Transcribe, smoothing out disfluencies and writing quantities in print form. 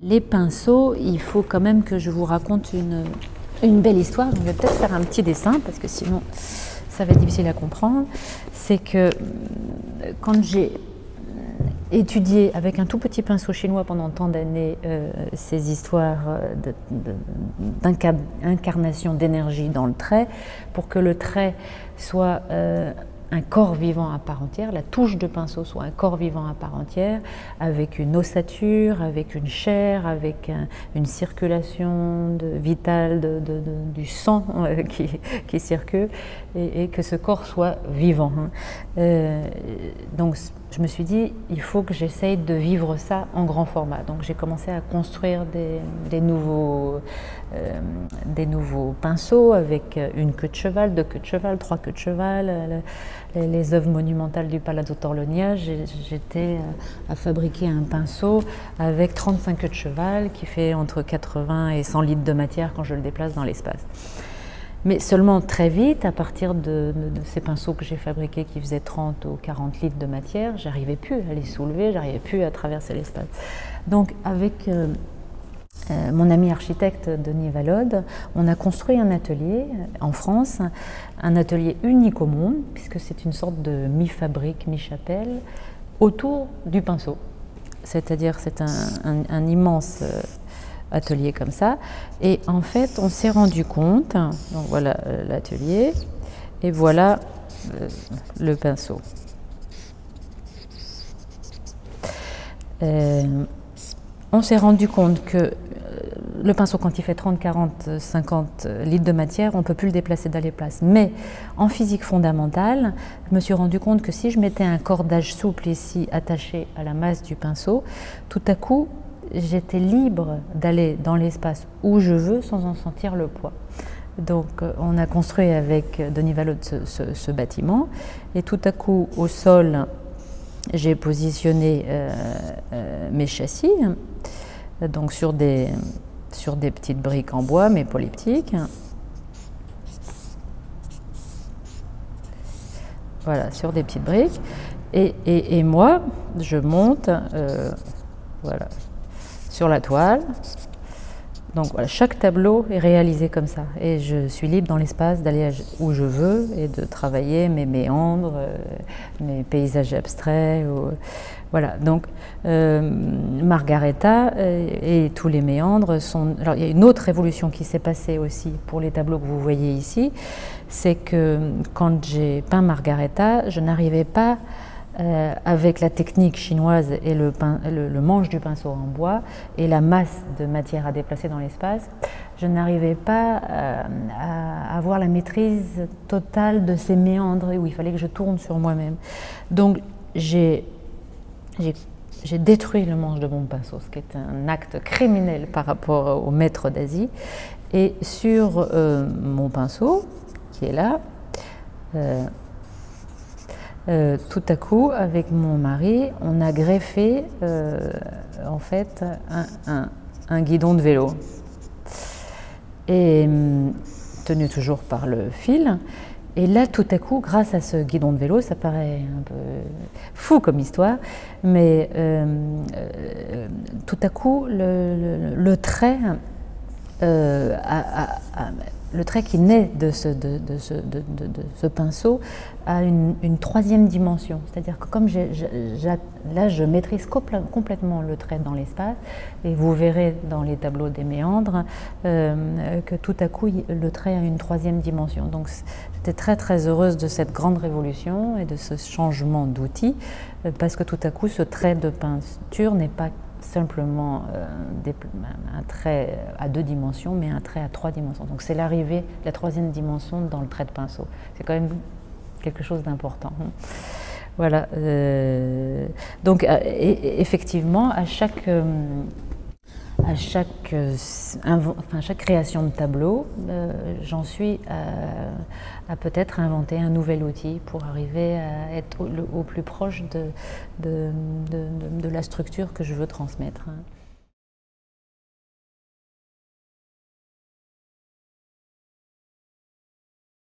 Les pinceaux, il faut quand même que je vous raconte une belle histoire. Je vais peut-être faire un petit dessin parce que sinon ça va être difficile à comprendre. C'est que quand j'ai étudié avec un tout petit pinceau chinois pendant tant d'années ces histoires d'incarnation d'énergie dans le trait, pour que le trait soit un corps vivant à part entière, la touche de pinceau soit un corps vivant à part entière, avec une ossature, avec une chair, avec une circulation vitale du sang qui circule, et que ce corps soit vivant. Donc je me suis dit, il faut que j'essaye de vivre ça en grand format. Donc j'ai commencé à construire des nouveaux pinceaux avec une queue de cheval, deux queues de cheval, trois queues de cheval. Les œuvres monumentales du Palazzo Torlonia, j'étais à fabriquer un pinceau avec 35 queues de cheval qui fait entre 80 et 100 litres de matière quand je le déplace dans l'espace. Mais seulement très vite, à partir de ces pinceaux que j'ai fabriqués qui faisaient 30 ou 40 litres de matière, j'arrivais plus à les soulever, j'arrivais plus à traverser l'espace. Donc avec mon ami architecte Denis Valode, on a construit un atelier en France, un atelier unique au monde, puisque c'est une sorte de mi-fabrique, mi-chapelle, autour du pinceau. C'est-à-dire c'est un immense atelier comme ça, et en fait on s'est rendu compte, donc voilà l'atelier, et voilà le pinceau. On s'est rendu compte que le pinceau, quand il fait 30, 40, 50 litres de matière, on ne peut plus le déplacer dans les places. Mais en physique fondamentale, je me suis rendu compte que si je mettais un cordage souple ici, attaché à la masse du pinceau, tout à coup, j'étais libre d'aller dans l'espace où je veux sans en sentir le poids. Donc on a construit avec Denis Valode ce bâtiment, et tout à coup, au sol, j'ai positionné mes châssis, donc sur des petites briques en bois, mais polyptyques. Voilà, sur des petites briques. Et moi, je monte voilà, sur la toile. Donc voilà, chaque tableau est réalisé comme ça. Et je suis libre dans l'espace d'aller où je veux et de travailler mes méandres, mes paysages abstraits. Voilà, donc Margareta et tous les méandres sont... Alors il y a une autre révolution qui s'est passée aussi pour les tableaux que vous voyez ici, c'est que quand j'ai peint Margareta, je n'arrivais pas, avec la technique chinoise et le manche du pinceau en bois et la masse de matière à déplacer dans l'espace, je n'arrivais pas à avoir la maîtrise totale de ces méandres où il fallait que je tourne sur moi-même. Donc j'ai détruit le manche de mon pinceau, ce qui est un acte criminel par rapport au maître d'Asie. Et sur mon pinceau, qui est là, tout à coup, avec mon mari, on a greffé en fait un guidon de vélo. Et tenu toujours par le fil. Et là, tout à coup, grâce à ce guidon de vélo, ça paraît un peu fou comme histoire, mais tout à coup, le trait, le trait qui naît de ce pinceau a une troisième dimension. C'est-à-dire que comme là, je maîtrise complètement le trait dans l'espace, et vous verrez dans les tableaux des méandres que tout à coup, le trait a une troisième dimension. Donc j'étais très très heureuse de cette grande révolution et de ce changement d'outil, parce que tout à coup, ce trait de peinture n'est pas simplement un trait à 2 dimensions, mais un trait à 3 dimensions. Donc c'est l'arrivée de la troisième dimension dans le trait de pinceau. C'est quand même quelque chose d'important. Voilà. Donc effectivement, à chaque création de tableau, j'en suis à peut-être inventer un nouvel outil pour arriver à être au plus proche de la structure que je veux transmettre.